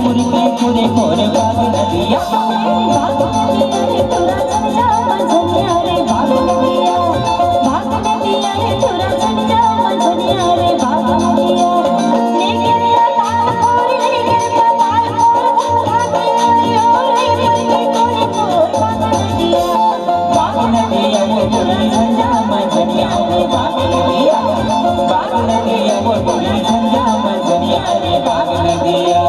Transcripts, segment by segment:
कुरके कुरे मोर बाग नदिया बाग नदिया रे तुरा चल जा मंझनिया रे बाग नदिया रे तुरा चल जा मंझनिया रे बाग नदिया ले गिरिया ताल फोर ले गिरता ताल फोर भाग नदिया रे बंदी कोरे मोर बाग नदिया वो बोली झंझा मंझनिया रे बाग नदिया वो बोली झंझा मंझनिया रे बाग नदिया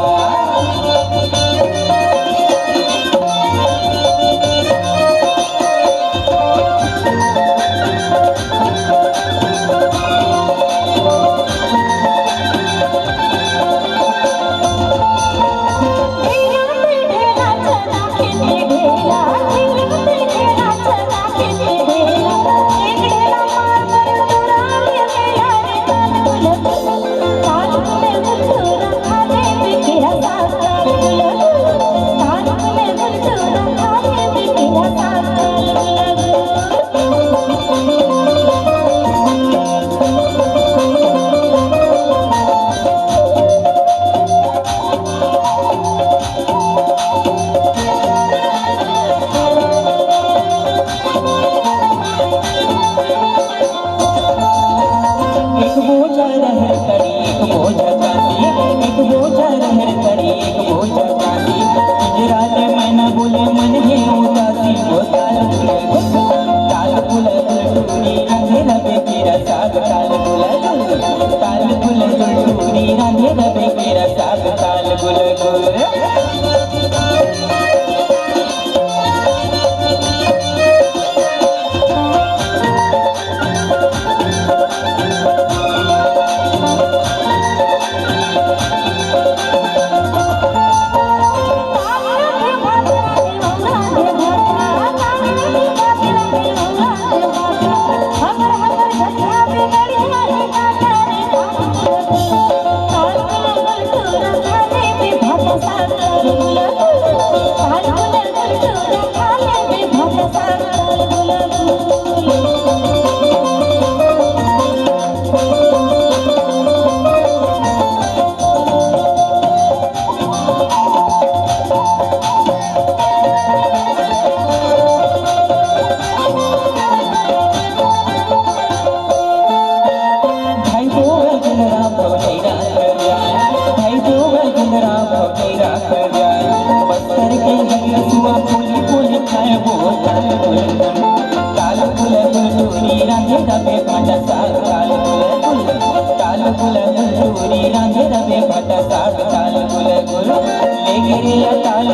ताल